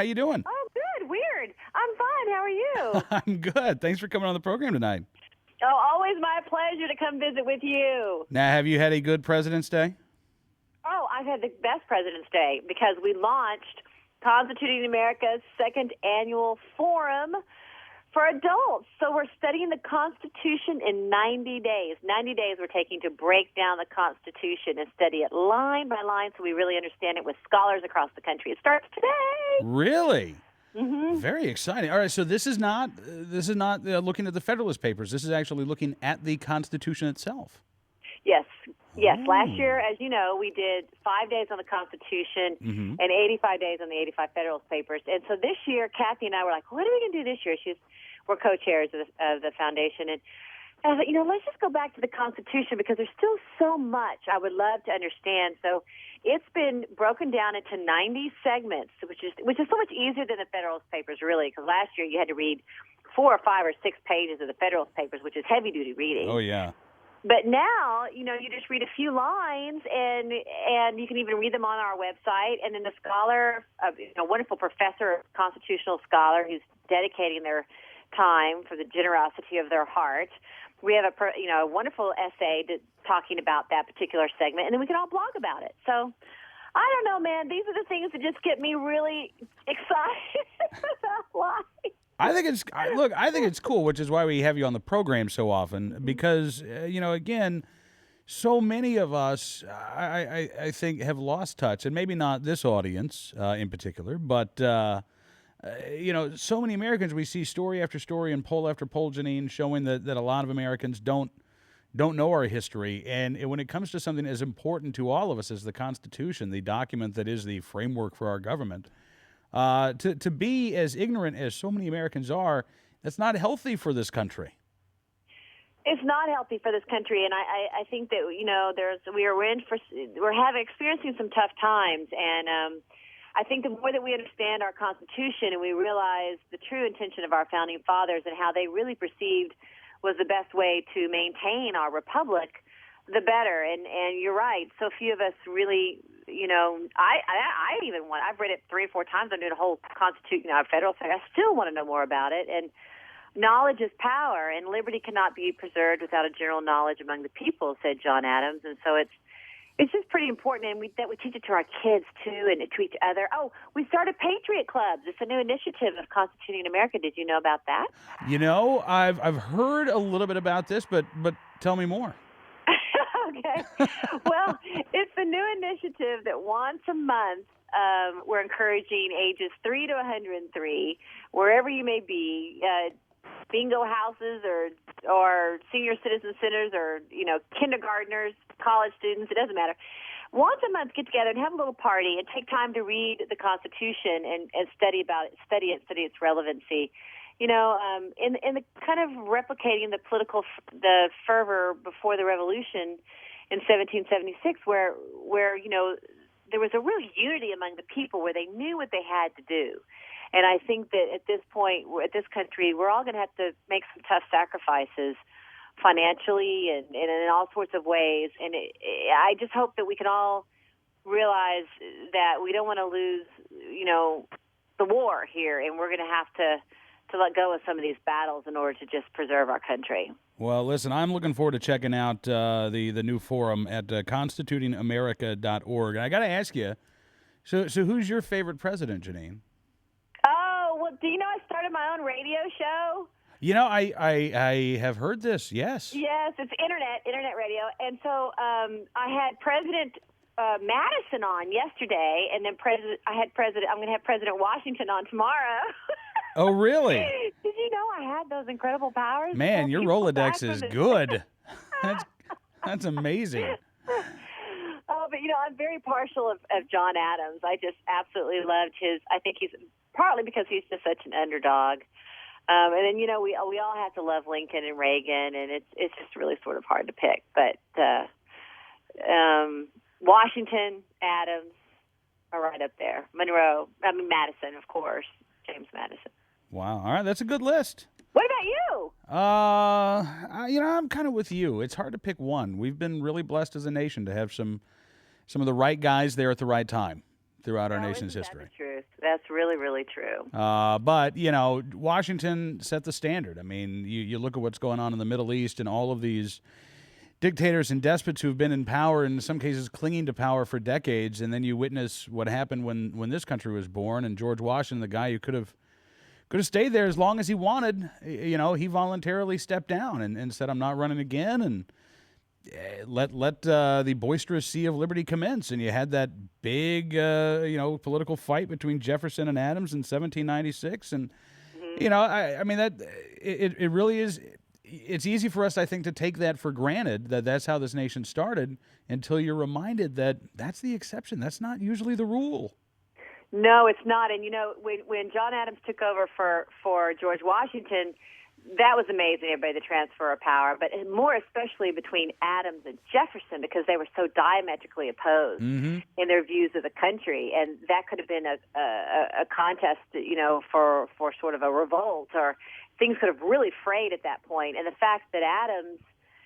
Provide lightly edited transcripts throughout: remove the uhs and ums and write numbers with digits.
How you doing? Oh, good. Weird. I'm fine. How are you? I'm good. Thanks for coming on the program tonight. Oh, always my pleasure to come visit with you. Now, have you had a good President's Day? Oh, I've had the best President's Day because we launched Constituting America's second annual forum for adults. So we're studying the Constitution in 90 days. 90 days we're taking to break down the Constitution and study it line by line so we really understand it with scholars across the country. It starts today. Really? Mm-hmm. Very exciting. All right, so this is not looking at the Federalist Papers. This is actually looking at the Constitution itself. Yes. Yes. Oh. Last year, as you know, we did 5 days on the Constitution and 85 days on the 85 Federalist Papers. And so this year, Kathy and I were like, what are we going to do this year? We're co-chairs of the foundation. And I was like, let's just go back to the Constitution because there's still so much I would love to understand. So it's been broken down into 90 segments, which is so much easier than the Federalist Papers, really, because last year you had to read 4 or 5 or 6 pages of the Federalist Papers, which is heavy-duty reading. Oh, yeah. But now, you just read a few lines, and you can even read them on our website. And then the scholar, a wonderful professor, constitutional scholar, who's dedicating their time for the generosity of their heart. We have a wonderful essay talking about that particular segment, and then we can all blog about it. So, I don't know, man. These are the things that just get me really excited about life. I think it's cool, which is why we have you on the program so often, because, again, so many of us, I think, have lost touch, and maybe not this audience in particular, but, so many Americans, we see story after story and poll after poll, Janine, showing that a lot of Americans don't know our history. And when it comes to something as important to all of us as the Constitution, the document that is the framework for our government, to be as ignorant as so many Americans are, that's not healthy for this country. It's not healthy for this country, and I think that we're experiencing some tough times, and I think the more that we understand our Constitution and we realize the true intention of our founding fathers and how they really perceived was the best way to maintain our republic, the better. And you're right. So few of us really, I've read it 3 or 4 times. I'm doing a whole Constitution, federal thing. I still want to know more about it. And knowledge is power, and liberty cannot be preserved without a general knowledge among the people, said John Adams. And so it's just pretty important, and that we teach it to our kids, too, and to each other. Oh, we started Patriot Clubs. It's a new initiative of Constituting America. Did you know about that? I've heard a little bit about this, but tell me more. Okay. Well, it's a new initiative that once a month we're encouraging ages 3 to 103, wherever you may be, bingo houses or senior citizen centers or, kindergartners, college students, it doesn't matter. Once a month, get together and have a little party and take time to read the Constitution and study its relevancy. In the kind of replicating the fervor before the Revolution in 1776, where there was a real unity among the people, where they knew what they had to do. And I think that at this point, at this country, we're all going to have to make some tough sacrifices financially and in all sorts of ways. And I just hope that we can all realize that we don't want to lose, the war here, and we're going to have to let go of some of these battles in order to just preserve our country. Well, listen, I'm looking forward to checking out the new forum at constitutingamerica.org. And I got to ask you, so who's your favorite president, Janine? Oh, well, do you know I started my own radio show? I have heard this, yes. Yes, it's internet radio. And so I had President Madison on yesterday, and then I'm going to have President Washington on tomorrow. Oh, really? Did you know I had those incredible powers? Man, your Rolodex is good. That's amazing. Oh, but I'm very partial of John Adams. I just absolutely loved I think he's partly because he's just such an underdog. And then, we all have to love Lincoln and Reagan, and it's just really sort of hard to pick. But Washington, Adams are right up there. Madison, of course, James Madison. Wow. All right, that's a good list. What about you? I'm kind of with you. It's hard to pick one. We've been really blessed as a nation to have some of the right guys there at the right time throughout our nation's history. That's the truth. That's really, really true. But, Washington set the standard. I mean, you look at what's going on in the Middle East and all of these dictators and despots who've been in power, in some cases clinging to power for decades, and then you witness what happened when this country was born, and George Washington, the guy who could have stayed there as long as he wanted, he voluntarily stepped down and said, I'm not running again, and let the boisterous sea of liberty commence. And you had that big, political fight between Jefferson and Adams in 1796. And, I mean, that it really is. It's easy for us, I think, to take that for granted, that that's how this nation started, until you're reminded that that's the exception. That's not usually the rule. No, it's not. And, when John Adams took over for George Washington, that was amazing, everybody, the transfer of power, but more especially between Adams and Jefferson, because they were so diametrically opposed in their views of the country. And that could have been a contest, for sort of a revolt, or things could have really frayed at that point. And the fact that Adams,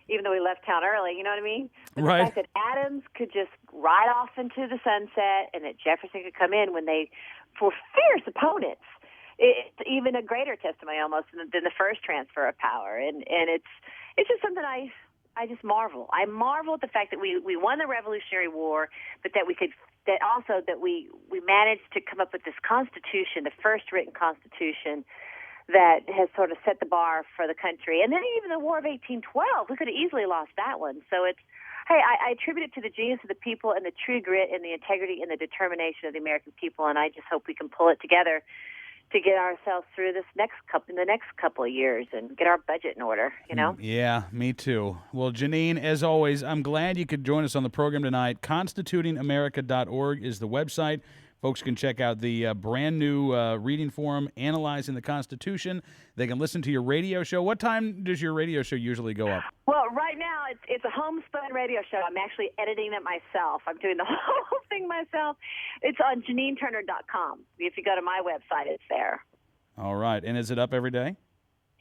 even though he left town early, you know what I mean? But right. The fact that Adams could just ride off into the sunset, and that Jefferson could come in when they were fierce opponents, it's even a greater testimony almost than the first transfer of power. And it's just something I just marvel. I marvel at the fact that we won the Revolutionary War, but that we managed to come up with this Constitution, the first written Constitution, that has sort of set the bar for the country. And then even the War of 1812, we could have easily lost that one. So I attribute it to the genius of the people and the true grit and the integrity and the determination of the American people, and I just hope we can pull it together to get ourselves through the next couple of years and get our budget in order, Yeah, me too. Well, Janine, as always, I'm glad you could join us on the program tonight. ConstitutingAmerica.org is the website. Folks can check out the brand new reading forum, Analyzing the Constitution. They can listen to your radio show. What time does your radio show usually go up? Well, right now it's a homespun radio show. I'm actually editing it myself. I'm doing the whole thing myself. It's on JanineTurner.com. If you go to my website, it's there. All right. And is it up every day?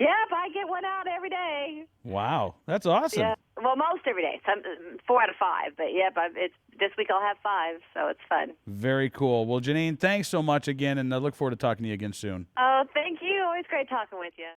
Yep, I get one out every day. Wow, that's awesome. Yeah, well, most every day. 4 out of 5, but yep, this week I'll have 5, so it's fun. Very cool. Well, Janine, thanks so much again, and I look forward to talking to you again soon. Oh, thank you. Always great talking with you.